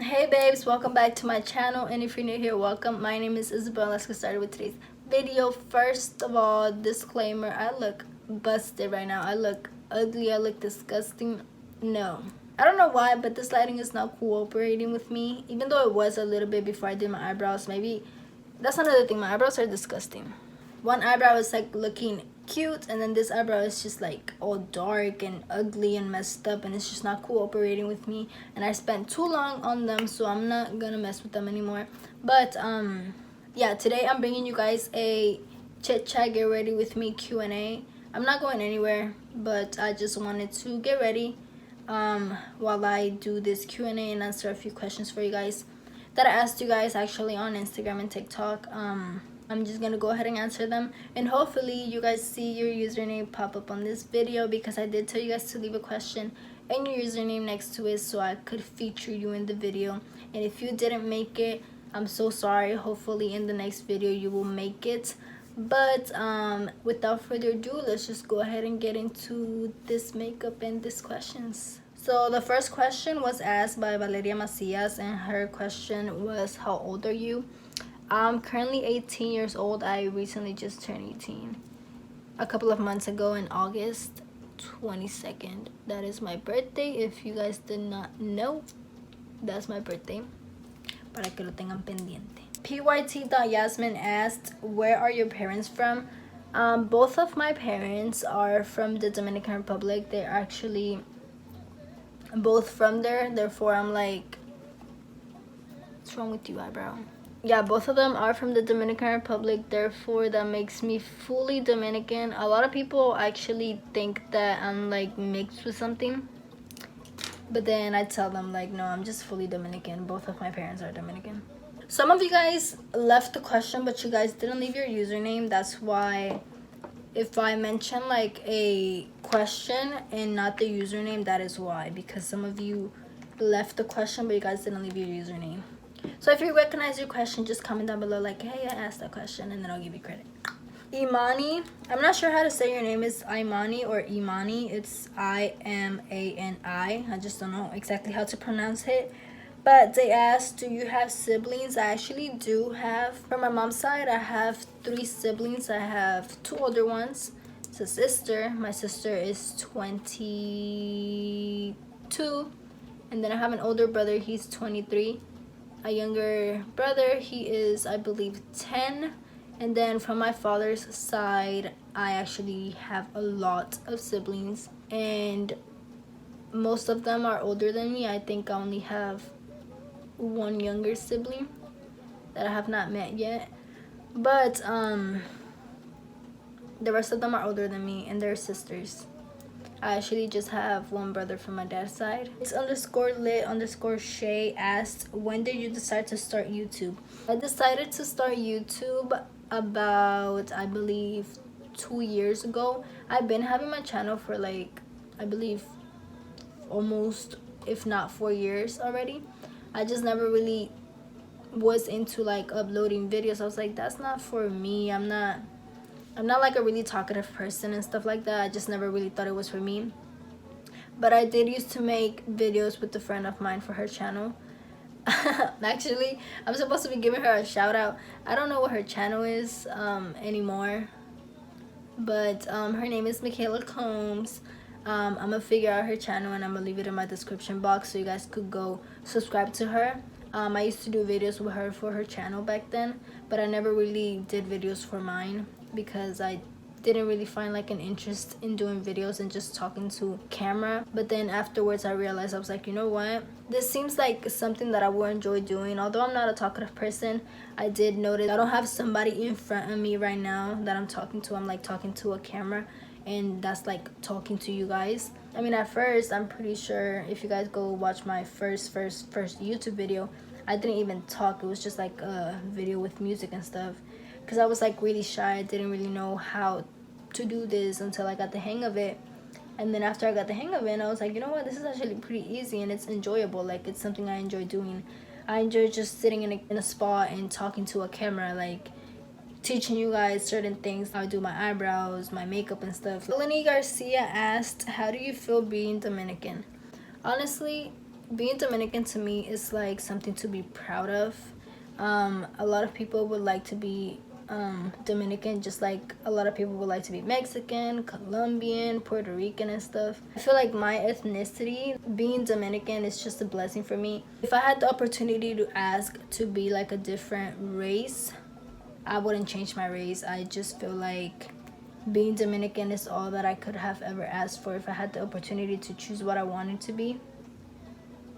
Hey babes, welcome back to my channel, and if you're new here, welcome. My name is Isabel. Let's get started with today's video. First of all, disclaimer, I look busted right now. I look ugly, I look disgusting. No, I don't know why, but this lighting is not cooperating with me, even though it was a little bit before I did my eyebrows. Maybe that's another thing, my eyebrows are disgusting. One eyebrow is like looking cute, and then this eyebrow is just like all dark and ugly and messed up, and it's just not cooperating with me, and I spent too long on them, so I'm not gonna mess with them anymore. But yeah, today I'm bringing you guys a chit chat, get ready with me Q&A. I'm not going anywhere, but I just wanted to get ready while I do this Q&A and answer a few questions for you guys that I asked you guys actually on Instagram and TikTok. I'm just gonna go ahead and answer them, and hopefully you guys see your username pop up on this video, because I did tell you guys to leave a question and your username next to it so I could feature you in the video. And if you didn't make it, I'm so sorry. Hopefully in the next video you will make it. But without further ado, let's just go ahead and get into this makeup and these questions. So the first question was asked by Valeria Macias, and her question was, how old are you? I'm currently 18 years old. I recently just turned 18 a couple of months ago in August 22nd. That is my birthday. If you guys did not know, that's my birthday. Para que lo tengan pendiente. PYT.Yasmin asked, where are your parents from? Both of my parents are from the Dominican Republic. They're actually both from there. Therefore, I'm like, what's wrong with you, eyebrow? Yeah, both of them are from the Dominican Republic, therefore that makes me fully Dominican. A lot of people actually think that I'm like mixed with something, but then I tell them like, no, I'm just fully Dominican. Both of my parents are Dominican. Some of you guys left the question, but you guys didn't leave your username. That's why if I mention like a question and not the username, that is why, because some of you left the question but you guys didn't leave your username. So if you recognize your question, just comment down below like, hey, I asked that question, and then I'll give you credit. Imani, I'm not sure how to say your name. Is Imani or Imani? It's I-M-A-N-I. I just don't know exactly how to pronounce it. But they asked, do you have siblings? I actually do have. From my mom's side, I have 3 siblings. I have 2 older ones. It's a sister. My sister is 22. And then I have an older brother. He's 23. A younger brother, he is, I believe, 10. And then from my father's side, I actually have a lot of siblings, and most of them are older than me. I think I only have 1 younger sibling that I have not met yet, but the rest of them are older than me, and they're sisters. I actually just have 1 brother from my dad's side. It's _lit_Shay asked, when did you decide to start YouTube? I decided to start YouTube about, I believe, 2 years ago. I've been having my channel for like, I believe, almost, if not 4 years already. I just never really was into like uploading videos. I was like, that's not for me. I'm not like a really talkative person and stuff like that. I just never really thought it was for me. But I did used to make videos with a friend of mine for her channel. Actually, I'm supposed to be giving her a shout out. I don't know what her channel is anymore, but her name is Michaela Combs. I'm gonna figure out her channel, and I'm gonna leave it in my description box so you guys could go subscribe to her. I used to do videos with her for her channel back then, but I never really did videos for mine because I didn't really find like an interest in doing videos and just talking to camera. But then afterwards I realized, I was like, you know what, this seems like something that I would enjoy doing. Although I'm not a talkative person, I did notice I don't have somebody in front of me right now that I'm talking to. I'm like talking to a camera, and that's like talking to you guys. I mean, at first, I'm pretty sure if you guys go watch my first YouTube video, I didn't even talk. It was just like a video with music and stuff, because I was like really shy. I didn't really know how to do this until I got the hang of it. And then after I got the hang of it, I was like, you know what, this is actually pretty easy and it's enjoyable. Like, it's something I enjoy doing. I enjoy just sitting in a spot and talking to a camera, like teaching you guys certain things. I do my eyebrows, my makeup and stuff. Lenny Garcia asked, how do you feel being Dominican? Honestly, being Dominican to me is like something to be proud of. A lot of people would like to be Dominican, just like a lot of people would like to be Mexican, Colombian, Puerto Rican and stuff. I feel like my ethnicity, being Dominican, is just a blessing for me. If I had the opportunity to ask to be like a different race, I wouldn't change my race. I just feel like being Dominican is all that I could have ever asked for. If I had the opportunity to choose what I wanted to be,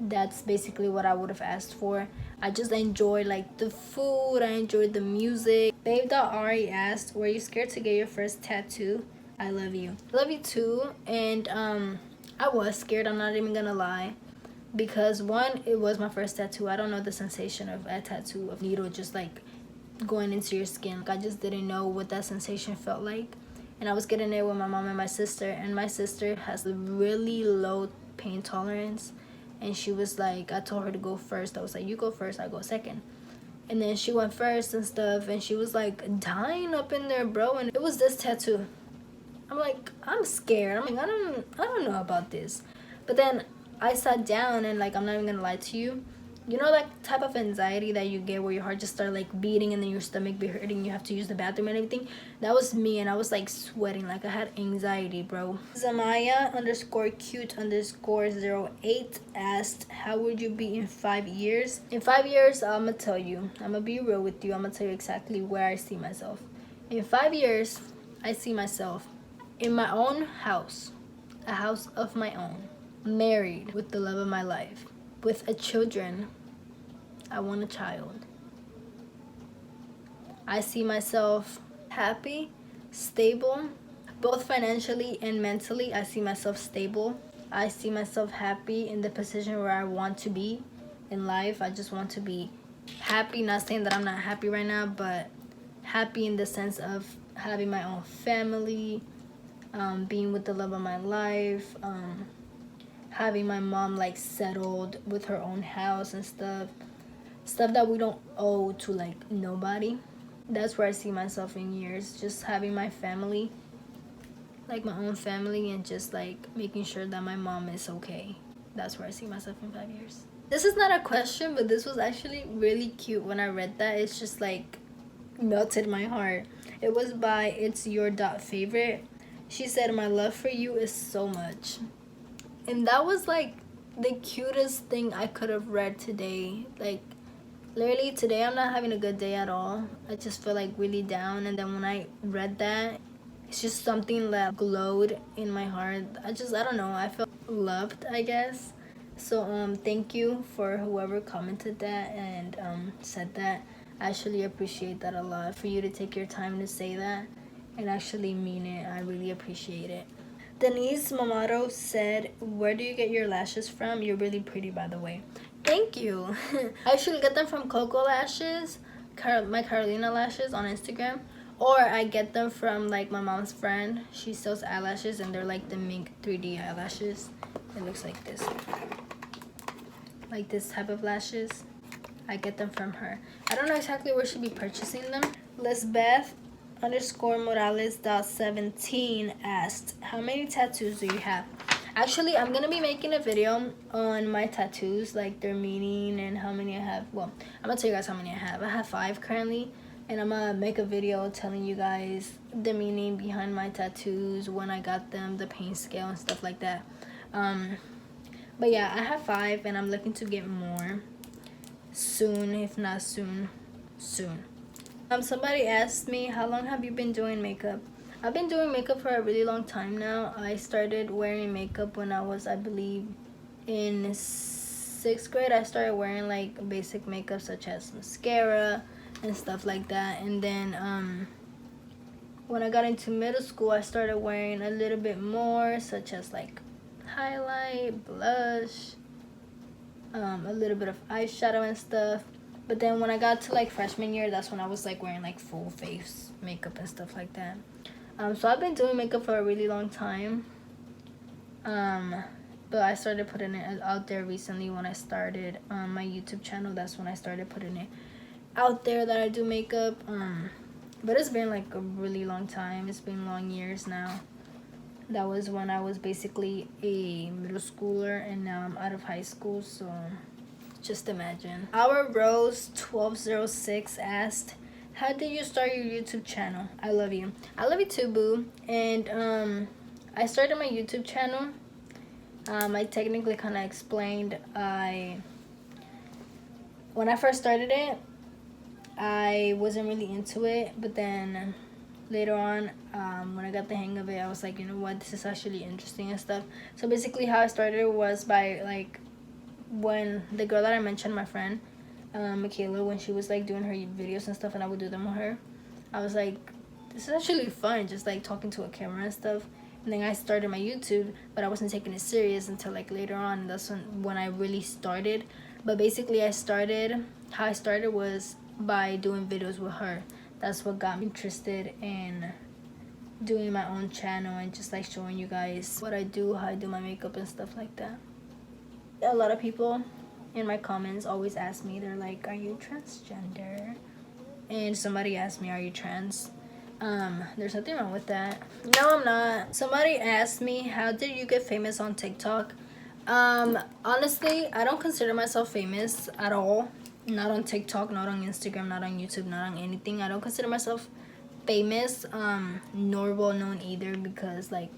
that's basically what I would have asked for. I just enjoy like the food, I enjoyed the music. Babe.Ari asked, were you scared to get your first tattoo? I love you. I love you too. And I was scared, I'm not even gonna lie, because one, it was my first tattoo. I don't know the sensation of a tattoo, of needle just like going into your skin. I just didn't know what that sensation felt like. And I was getting it with my mom and my sister, and my sister has a really low pain tolerance. And she was like, I told her to go first. I was like, you go first, I go second. And then she went first and stuff, and she was like dying up in there, bro. And it was this tattoo. I'm like, I'm scared. I'm like, I don't know about this. But then I sat down, and like, I'm not even gonna lie to you, you know that type of anxiety that you get where your heart just started like beating and then your stomach be hurting, you have to use the bathroom and everything? That was me, and I was like sweating, like I had anxiety, bro. Zamaya_cute_08 asked, how would you be in 5 years? In 5 years, I'm gonna tell you, I'm gonna be real with you, I'm gonna tell you exactly where I see myself. In 5 years, I see myself in my own house, a house of my own, married with the love of my life, with a children. I want a child. I see myself happy, stable, both financially and mentally. I see myself stable. I see myself happy in the position where I want to be in life. I just want to be happy, not saying that I'm not happy right now, but happy in the sense of having my own family, being with the love of my life, having my mom like settled with her own house and stuff that we don't owe to like nobody. That's where I see myself in years, just having my family, like my own family, and just like making sure that my mom is okay. That's where I see myself in 5 years. This is not a question, but this was actually really cute when I read that. It's just like melted my heart. It was by It's Your Favorite. She said, my love for you is so much. And that was like the cutest thing I could have read today. Like literally today I'm not having a good day at all. I just feel like really down, and then when I read that, it's just something that glowed in my heart. I don't know, I felt loved, I guess. So thank you for whoever commented that and said that. I actually appreciate that a lot. For you to take your time to say that and actually mean it, I really appreciate it. Denise Mamato said, where do you get your lashes from? You're really pretty, by the way. Thank you. I actually get them from Coco Lashes, my Carolina lashes on Instagram. Or I get them from like my mom's friend. She sells eyelashes, and they're like the mink 3D eyelashes. It looks like this. Like this type of lashes. I get them from her. I don't know exactly where she'll be purchasing them. Lisbeth_Morales.17 asked, how many tattoos do you have? Actually, I'm gonna be making a video on my tattoos, like their meaning and how many I have. Well, I'm gonna tell you guys how many I have. I have 5 currently, and I'm gonna make a video telling you guys the meaning behind my tattoos, when I got them, the pain scale and stuff like that. But yeah, I have 5, and I'm looking to get more soon, if not soon. Somebody asked me, how long have you been doing makeup? I've been doing makeup for a really long time now. I started wearing makeup when I was, I believe, in 6th grade. I started wearing like basic makeup such as mascara and stuff like that. And then when I got into middle school, I started wearing a little bit more, such as like highlight, blush, a little bit of eyeshadow and stuff. But then when I got to like freshman year, that's when I was like wearing like full face makeup and stuff like that. So I've been doing makeup for a really long time. But I started putting it out there recently when I started my YouTube channel. That's when I started putting it out there that I do makeup. But it's been like a really long time. It's been long years now. That was when I was basically a middle schooler, and now I'm out of high school, so just imagine. Our Rose 1206 asked, how did you start your YouTube channel? I love you. I love you too, boo. And I started my YouTube channel. I technically kind of explained. When I first started it, I wasn't really into it, but then later on, when I got the hang of it, I was like, you know what, this is actually interesting and stuff. So basically how I started was by like, when the girl that I mentioned, my friend Michaela, when she was like doing her videos and stuff and I would do them with her, I was like, this is actually fun, just like talking to a camera and stuff. And then I started my YouTube, but I wasn't taking it serious until like later on. That's when I really started. But basically how I started was by doing videos with her. That's what got me interested in doing my own channel and just like showing you guys what I do, how I do my makeup and stuff like that. A lot of people in my comments always ask me, they're like, are you transgender? And somebody asked me, are you trans? There's nothing wrong with that. No, I'm not. Somebody asked me, how did you get famous on TikTok? Honestly, I don't consider myself famous at all. Not on TikTok, not on Instagram, not on YouTube, not on anything. I don't consider myself famous, nor well known either, because like,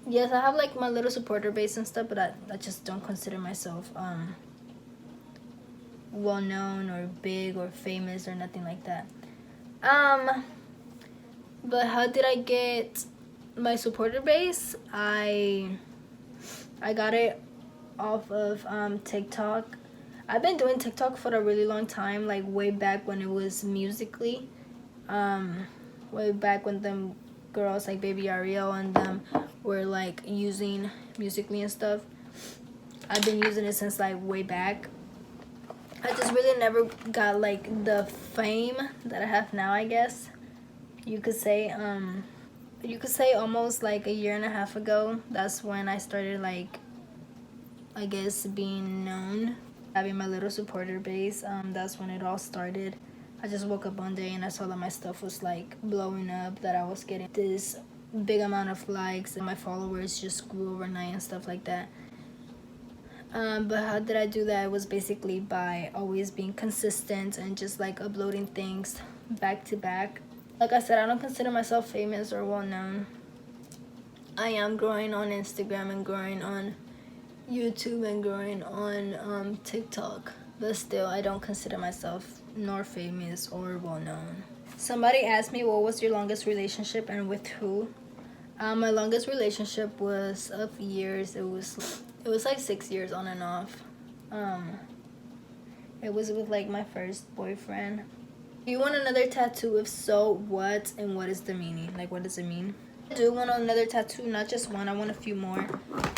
yes, I have like my little supporter base and stuff, but I just don't consider myself well known or big or famous or nothing like that. But how did I get my supporter base? I got it off of TikTok. I've been doing TikTok for a really long time, like way back when it was Musically. Way back when them girls like Baby Ariel and them were like using Musically and stuff. I've been using it since like way back. I just really never got like the fame that I have now, I guess. You could say almost like a year and a half ago. That's when I started like, I guess, being known, having my little supporter base. That's when it all started. I just woke up one day and I saw that my stuff was like blowing up, that I was getting this big amount of likes and my followers just grew overnight and stuff like that. But how did I do that? It was basically by always being consistent and just like uploading things back to back. Like I said, I don't consider myself famous or well known. I am growing on Instagram and growing on YouTube and growing on TikTok, but still I don't consider myself nor famous or well known. Somebody asked me, what was your longest relationship and with who? My longest relationship was of years. It was like 6 years on and off. It was with like my first boyfriend. Do you want another tattoo? If so, what, and what is the meaning? Like, what does it mean? I do want another tattoo, not just one. I want a few more.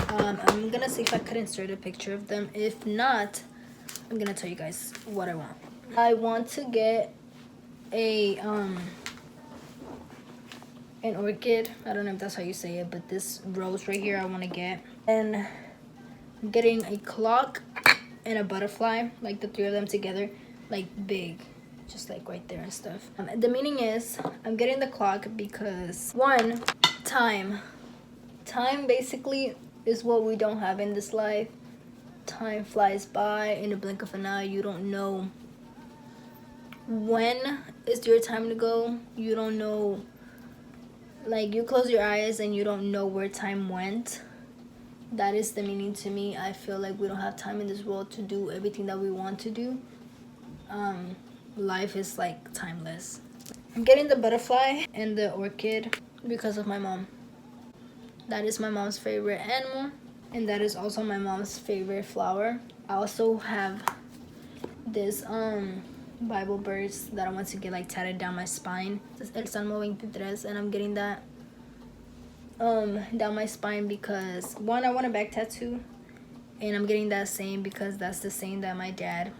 I'm gonna see if I could insert a picture of them. If not, I'm gonna tell you guys what I want. I want to get an orchid. I don't know if that's how you say it, but this rose right here I want to get. And I'm getting a clock and a butterfly, like the three of them together, like big, just like right there and stuff. The meaning is, I'm getting the clock because, one, time basically is what we don't have in this life. Time flies by in a blink of an eye. You don't know when is your time to go. You don't know, like, you close your eyes and you don't know where time went. That is the meaning to me. I feel like we don't have time in this world to do everything that we want to do. Life is like timeless. I'm getting the butterfly and the orchid because of my mom. That is my mom's favorite animal, and that is also my mom's favorite flower. I also have this Bible verse that I want to get like tatted down my spine. It's El Salmo 23, and I'm getting that down my spine because, one, I want a back tattoo, and I'm getting that saying because that's the saying that my dad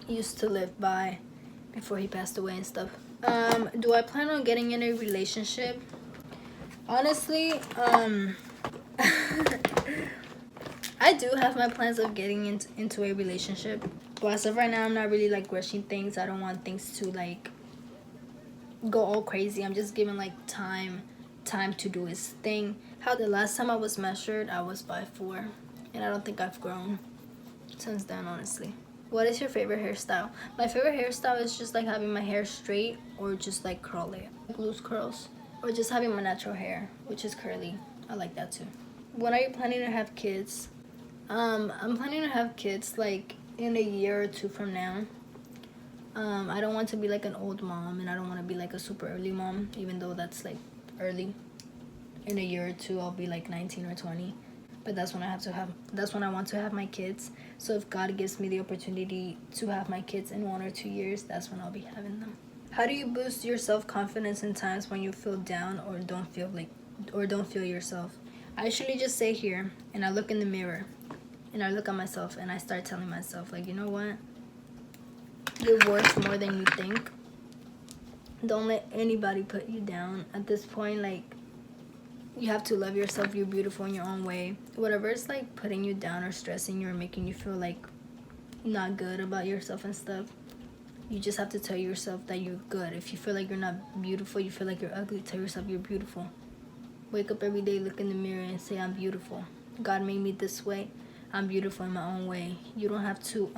used to live by before he passed away and stuff. Do I plan on getting in a relationship? Honestly, I do have my plans of getting into a relationship, but as of right now, I'm not really like rushing things. I don't want things to like go all crazy. I'm just giving like time time to do his thing. How the last time I was measured, I was 5'4", and I don't think I've grown since then, honestly. What is your favorite hairstyle? My favorite hairstyle is just like having my hair straight or just like curl it, like loose curls, or just having my natural hair, which is curly. I like that too. When are you planning to have kids? I'm planning to have kids like in a year or two from now. I don't want to be like an old mom, and I don't want to be like a super early mom, even though that's like early. In a year or two, I'll be like 19 or 20. But that's when I want to have my kids. So if God gives me the opportunity to have my kids in 1 or 2 years, that's when I'll be having them. How do you boost your self-confidence in times when you feel down or don't feel yourself? I usually just sit here and I look in the mirror and I look at myself and I start telling myself, like, you know what? You're worth more than you think. Don't let anybody put you down. At this point, like, you have to love yourself. You're beautiful in your own way. Whatever is like putting you down or stressing you or making you feel like not good about yourself and stuff, you just have to tell yourself that you're good. If you feel like you're not beautiful, you feel like you're ugly, tell yourself you're beautiful. Wake up every day, look in the mirror and say, I'm beautiful. God made me this way. I'm beautiful in my own way. You don't have to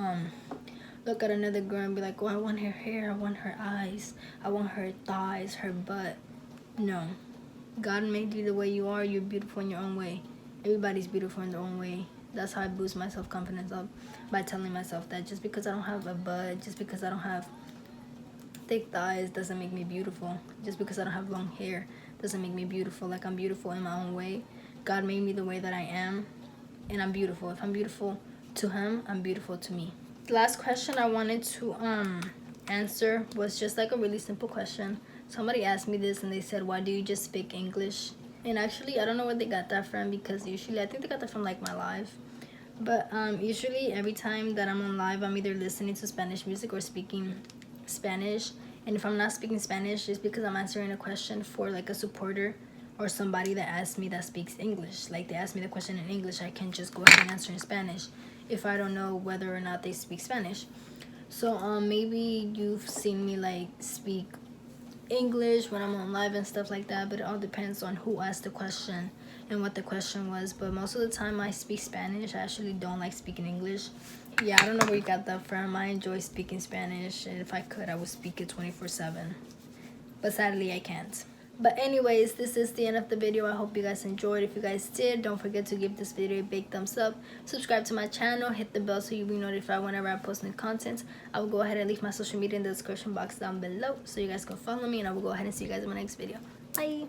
look at another girl and be like, oh, I want her hair, I want her eyes, I want her thighs, her butt. No. God made you the way you are. You're beautiful in your own way. Everybody's beautiful in their own way. That's how I boost my self-confidence up, by telling myself that just because I don't have a butt, just because I don't have thick thighs doesn't make me beautiful. Just because I don't have long hair doesn't make me beautiful. Like, I'm beautiful in my own way. God made me the way that I am, and I'm beautiful. If I'm beautiful to him, I'm beautiful to me. The last question I wanted to answer was just like a really simple question. Somebody asked me this and they said, why do you just speak English? And actually, I don't know where they got that from, because usually I think they got that from like my live. But usually every time that I'm on live, I'm either listening to Spanish music or speaking Spanish. And if I'm not speaking Spanish, it's because I'm answering a question for like a supporter or somebody that asked me that speaks English. Like, they asked me the question in English, I can just go ahead and answer in Spanish if I don't know whether or not they speak Spanish. So maybe you've seen me like speak English when I'm on live and stuff like that, but it all depends on who asked the question and what the question was. But most of the time I speak Spanish. I actually don't like speaking English. Yeah, I don't know where you got that from. I enjoy speaking Spanish, and if I could, I would speak it 24/7, but sadly I can't. But anyways, this is the end of the video. I hope you guys enjoyed. If you guys did, don't forget to give this video a big thumbs up. Subscribe to my channel. Hit the bell so you'll be notified whenever I post new content. I will go ahead and leave my social media in the description box down below so you guys can follow me. And I will go ahead and see you guys in my next video. Bye.